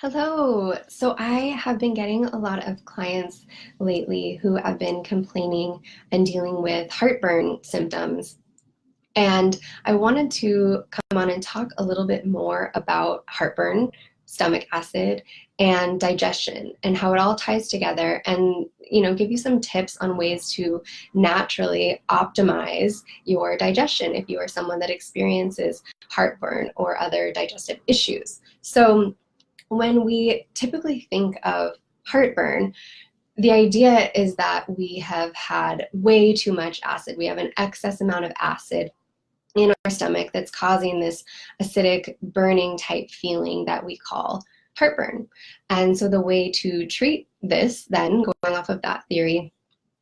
Hello. So I have been getting a lot of clients lately who have been complaining and dealing with heartburn symptoms. And I wanted to come on and talk a little bit more about heartburn, stomach acid, and digestion and how it all ties together and give you some tips on ways to naturally optimize your digestion if you are someone that experiences heartburn or other digestive issues. So when we typically think of heartburn, the idea is that we have had way too much acid. We have an excess amount of acid in our stomach that's causing this acidic burning type feeling that we call heartburn. And so the way to treat this, then going off of that theory,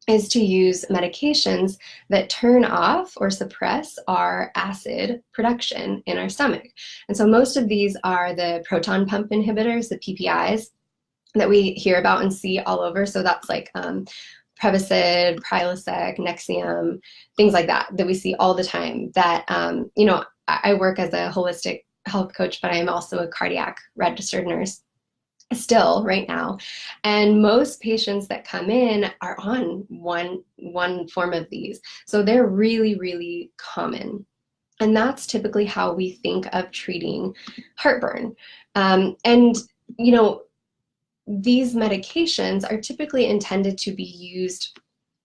is to use medications that turn off or suppress our acid production in our stomach. And so most of these are the proton pump inhibitors, the PPIs, that we hear about and see all over. So that's like Prevacid, Prilosec, Nexium, things like that we see all the time. That, I work as a holistic health coach, but I'm also a cardiac registered nurse still right now, and most patients that come in are on one form of these, so they're really common, and that's typically how we think of treating heartburn. And these medications are typically intended to be used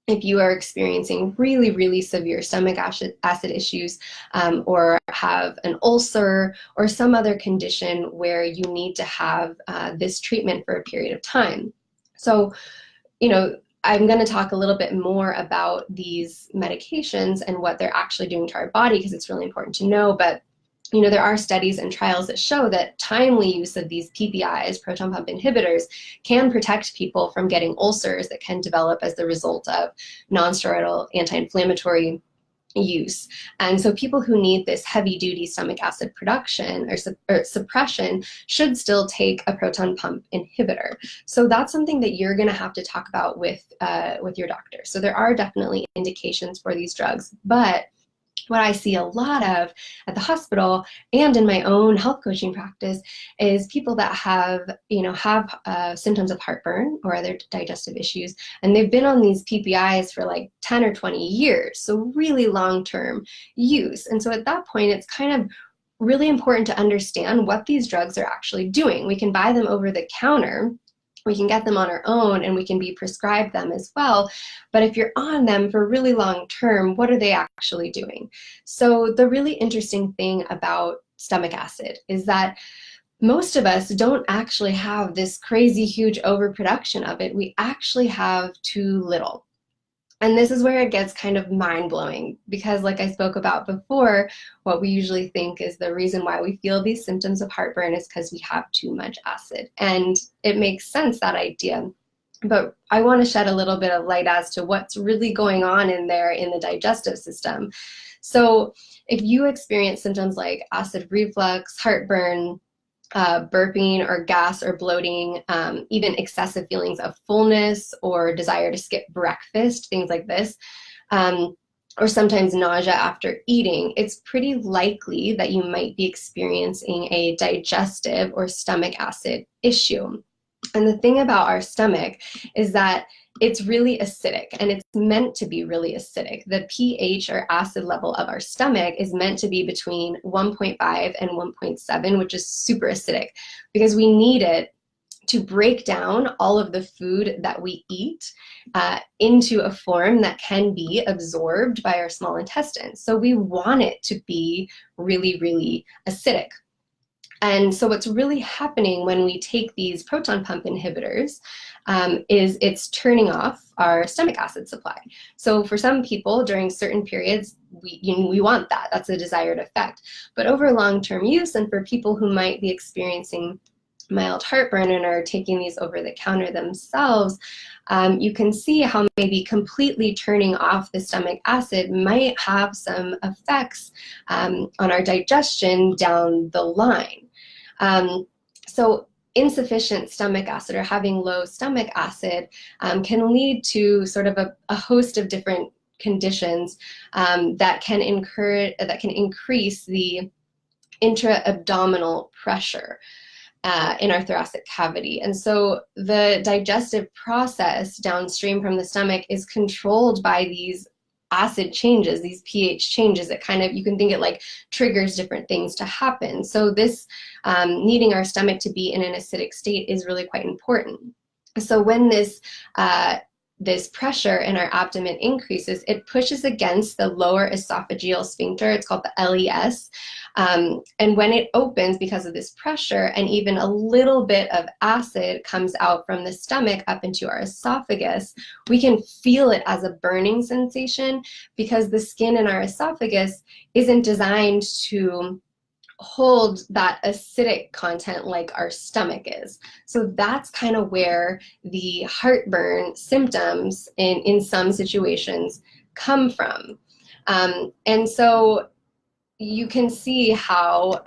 if you are experiencing really severe stomach acid issues, or have an ulcer or some other condition where you need to have this treatment for a period of time. So, I'm going to talk a little bit more about these medications and what they're actually doing to our body, because it's really important to know. But there are studies and trials that show that timely use of these PPIs, proton pump inhibitors, can protect people from getting ulcers that can develop as the result of nonsteroidal anti-inflammatory use. And so people who need this heavy-duty stomach acid production or suppression should still take a proton pump inhibitor. So that's something that you're going to have to talk about with your doctor. So there are definitely indications for these drugs, but what I see a lot of at the hospital and in my own health coaching practice is people that have symptoms of heartburn or other digestive issues, and they've been on these PPIs for like 10 or 20 years, so really long-term use. And so at that point, it's kind of really important to understand what these drugs are actually doing. We can buy them over the counter, we can get them on our own, and we can be prescribed them as well. But if you're on them for really long term, what are they actually doing? So the really interesting thing about stomach acid is that most of us don't actually have this crazy huge overproduction of it. We actually have too little. And this is where it gets kind of mind-blowing, because like I spoke about before, what we usually think is the reason why we feel these symptoms of heartburn is because we have too much acid. And it makes sense, that idea. But I want to shed a little bit of light as to what's really going on in there in the digestive system. So if you experience symptoms like acid reflux, heartburn, burping or gas or bloating, even excessive feelings of fullness or desire to skip breakfast, things like this, or sometimes nausea after eating, it's pretty likely that you might be experiencing a digestive or stomach acid issue. And the thing about our stomach is that it's really acidic, and it's meant to be really acidic. The pH or acid level of our stomach is meant to be between 1.5 and 1.7, which is super acidic, because we need it to break down all of the food that we eat into a form that can be absorbed by our small intestines. So we want it to be really acidic. And so what's really happening when we take these proton pump inhibitors is it's turning off our stomach acid supply. So for some people during certain periods, we want that. That's a desired effect. But over long-term use, and for people who might be experiencing mild heartburn and are taking these over the counter themselves, you can see how maybe completely turning off the stomach acid might have some effects on our digestion down the line. So insufficient stomach acid or having low stomach acid can lead to sort of a host of different conditions that can increase the intra-abdominal pressure. in our thoracic cavity. And so the digestive process downstream from the stomach is controlled by these acid changes, these pH changes. It kind of, you can think it like triggers different things to happen. So this needing our stomach to be in an acidic state is really quite important. So when this pressure in our abdomen increases, it pushes against the lower esophageal sphincter. It's called the LES. And when it opens because of this pressure, and even a little bit of acid comes out from the stomach up into our esophagus, we can feel it as a burning sensation because the skin in our esophagus isn't designed to hold that acidic content like our stomach is. So that's kind of where the heartburn symptoms in some situations come from. And so you can see how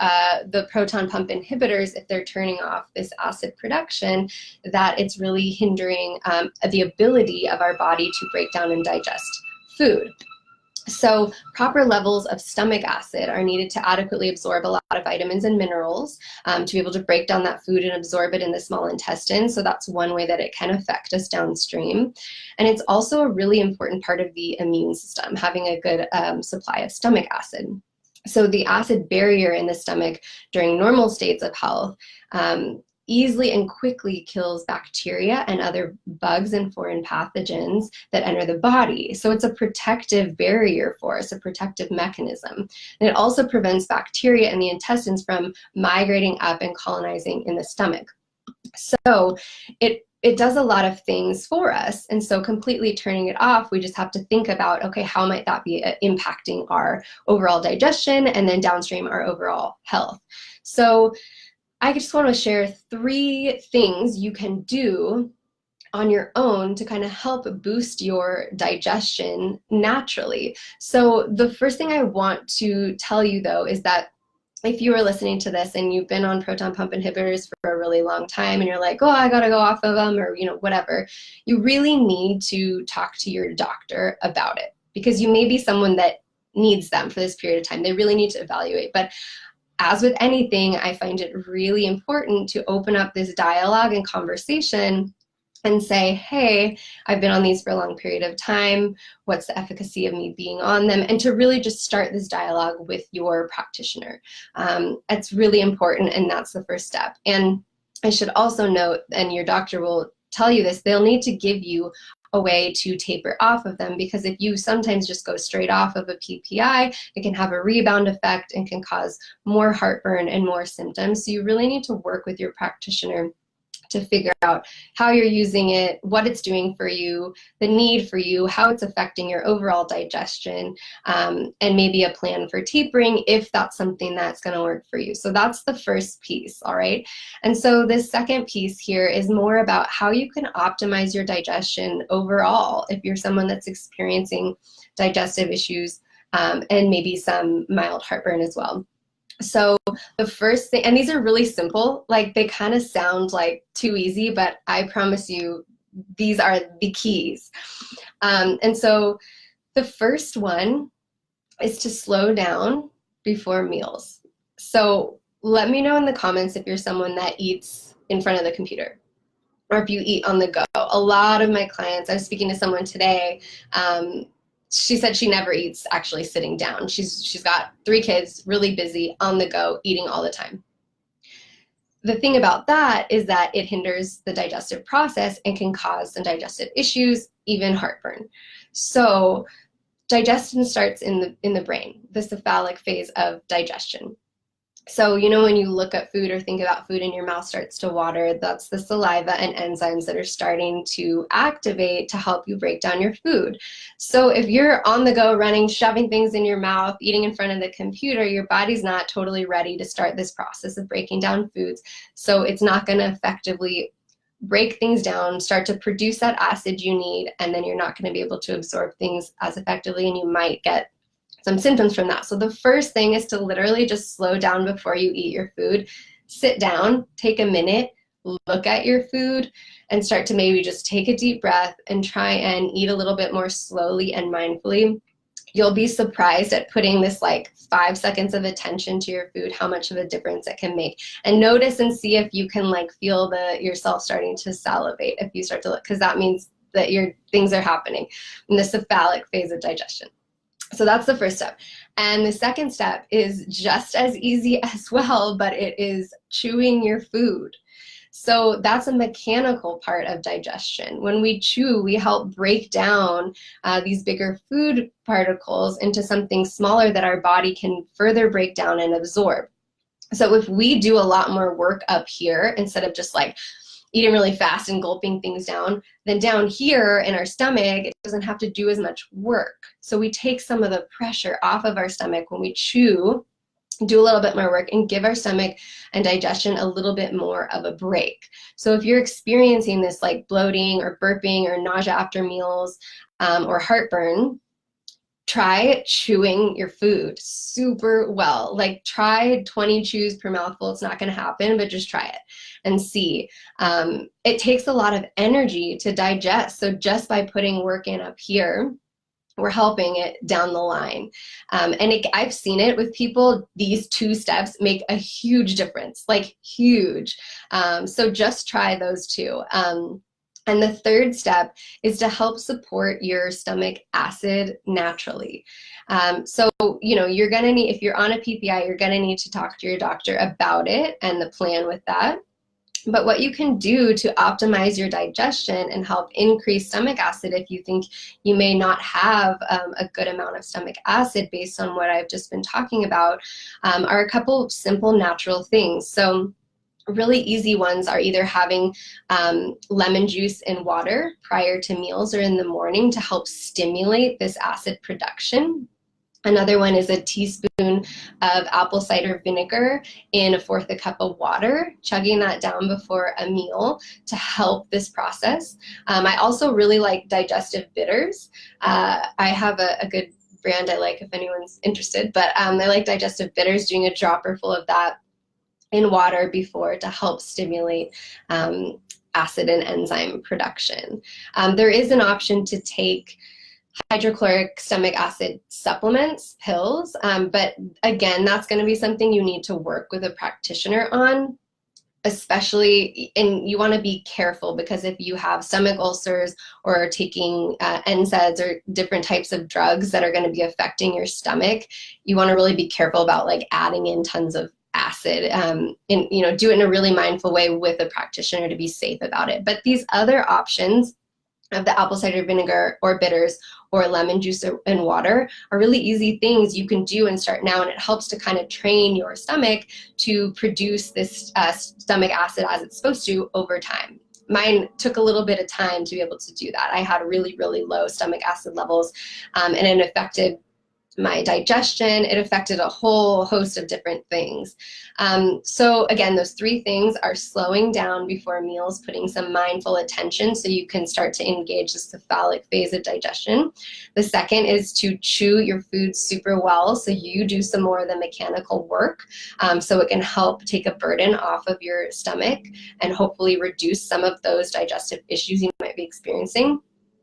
the proton pump inhibitors, if they're turning off this acid production, that it's really hindering the ability of our body to break down and digest food. So proper levels of stomach acid are needed to adequately absorb a lot of vitamins and minerals to be able to break down that food and absorb it in the small intestine. So that's one way that it can affect us downstream. And it's also a really important part of the immune system, having a good supply of stomach acid. So the acid barrier in the stomach during normal states of health easily and quickly kills bacteria and other bugs and foreign pathogens that enter the body. So it's a protective barrier for us, a protective mechanism. And it also prevents bacteria in the intestines from migrating up and colonizing in the stomach. So it does a lot of things for us. And so completely turning it off, we just have to think about, okay, how might that be impacting our overall digestion and then downstream our overall health? So I just want to share 3 things you can do on your own to kind of help boost your digestion naturally. So the first thing I want to tell you though is that if you are listening to this and you've been on proton pump inhibitors for a really long time and you're like, oh, I gotta go off of them, or whatever, you really need to talk to your doctor about it, because you may be someone that needs them for this period of time. They really need to evaluate. But as with anything, I find it really important to open up this dialogue and conversation and say, hey, I've been on these for a long period of time. What's the efficacy of me being on them? And to really just start this dialogue with your practitioner. It's really important, and that's the first step. And I should also note, and your doctor will tell you this, they'll need to give you a way to taper off of them, because if you sometimes just go straight off of a PPI, it can have a rebound effect and can cause more heartburn and more symptoms. So you really need to work with your practitioner to figure out how you're using it, what it's doing for you, the need for you, how it's affecting your overall digestion, and maybe a plan for tapering if that's something that's going to work for you. So that's the first piece, all right? And so the second piece here is more about how you can optimize your digestion overall if you're someone that's experiencing digestive issues and maybe some mild heartburn as well. So the first thing, and these are really simple, like they kind of sound like too easy, but I promise you, these are the keys. And so the first one is to slow down before meals. So let me know in the comments if you're someone that eats in front of the computer or if you eat on the go. A lot of my clients, I was speaking to someone today, she said she never eats actually sitting down. She's got 3 kids, really busy, on the go, eating all the time. The thing about that is that it hinders the digestive process and can cause some digestive issues, even heartburn. So digestion starts in the brain, the cephalic phase of digestion. So, when you look at food or think about food and your mouth starts to water, that's the saliva and enzymes that are starting to activate to help you break down your food. So if you're on the go running, shoving things in your mouth, eating in front of the computer, your body's not totally ready to start this process of breaking down foods. So it's not going to effectively break things down, start to produce that acid you need, and then you're not going to be able to absorb things as effectively, and you might get some symptoms from that. So the first thing is to literally just slow down before you eat your food. Sit down, take a minute, look at your food, and start to maybe just take a deep breath and try and eat a little bit more slowly and mindfully. you'll be surprised at putting this like 5 seconds of attention to your food, how much of a difference it can make. And notice and see if you can like feel yourself starting to salivate if you start to look, because that means that your things are happening in the cephalic phase of digestion. So that's the first step. And the second step is just as easy as well, but it is chewing your food. So that's a mechanical part of digestion. When we chew, we help break down these bigger food particles into something smaller that our body can further break down and absorb. So if we do a lot more work up here, instead of just like eating really fast and gulping things down, then down here in our stomach, it doesn't have to do as much work. So we take some of the pressure off of our stomach when we chew, do a little bit more work, and give our stomach and digestion a little bit more of a break. So if you're experiencing this like bloating or burping or nausea after meals or heartburn, try chewing your food super well. Like try 20 chews per mouthful. It's not going to happen, but just try it and see. It takes a lot of energy to digest. So just by putting work in up here, we're helping it down the line. I've seen it with people. These 2 steps make a huge difference, like huge. So just try those 2. And the third step is to help support your stomach acid naturally. So, you're going to need, if you're on a PPI, you're going to need to talk to your doctor about it and the plan with that. But what you can do to optimize your digestion and help increase stomach acid if you think you may not have a good amount of stomach acid based on what I've just been talking about are a couple of simple natural things. So really easy ones are either having lemon juice in water prior to meals or in the morning to help stimulate this acid production. Another one is a teaspoon of apple cider vinegar in 1/4 cup of water, chugging that down before a meal to help this process. I also really like digestive bitters. I have a good brand I like if anyone's interested, but I like digestive bitters, doing a dropper full of that in water before to help stimulate acid and enzyme production. There is an option to take hydrochloric stomach acid supplements, pills, but again, that's going to be something you need to work with a practitioner on, especially, and you want to be careful because if you have stomach ulcers or are taking NSAIDs or different types of drugs that are going to be affecting your stomach, you want to really be careful about like adding in tons of acid and do it in a really mindful way with a practitioner to be safe about it. But these other options of the apple cider vinegar or bitters or lemon juice and water are really easy things you can do and start now, and it helps to kind of train your stomach to produce this stomach acid as it's supposed to over time. Mine took a little bit of time to be able to do that. I had really, really low stomach acid levels and it affected my digestion. It affected a whole host of different things. So again, those 3 things are slowing down before meals, putting some mindful attention so you can start to engage the cephalic phase of digestion. The second is to chew your food super well so you do some more of the mechanical work so it can help take a burden off of your stomach and hopefully reduce some of those digestive issues you might be experiencing.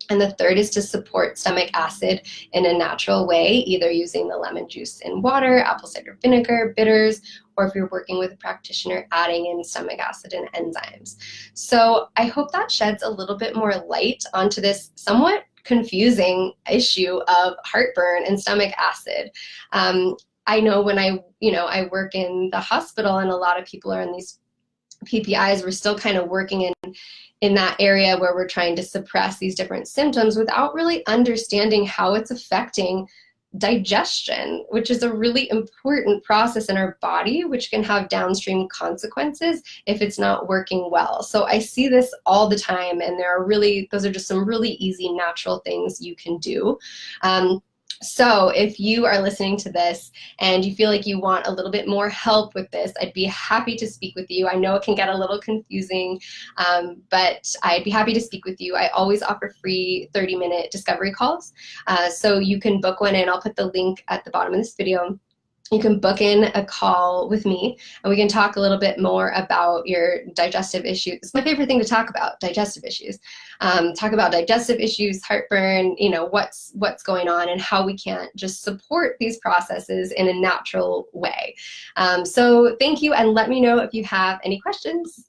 And the third is to support stomach acid in a natural way, either using the lemon juice in water, apple cider vinegar, bitters, or if you're working with a practitioner, adding in stomach acid and enzymes. So I hope that sheds a little bit more light onto this somewhat confusing issue of heartburn and stomach acid. I know when I work in the hospital and a lot of people are in these PPIs, we're still kind of working in that area where we're trying to suppress these different symptoms without really understanding how it's affecting digestion, which is a really important process in our body, which can have downstream consequences if it's not working well. So I see this all the time, and those are just some really easy natural things you can do. So if you are listening to this and you feel like you want a little bit more help with this, I'd be happy to speak with you. I know it can get a little confusing, but I'd be happy to speak with you. I always offer free 30-minute discovery calls. So you can book one in. I'll put the link at the bottom of this video. you can book in a call with me and we can talk a little bit more about your digestive issues. It's my favorite thing to talk about, digestive issues. Talk about digestive issues, heartburn, you know, what's going on and how we can just support these processes in a natural way. So thank you, and let me know if you have any questions.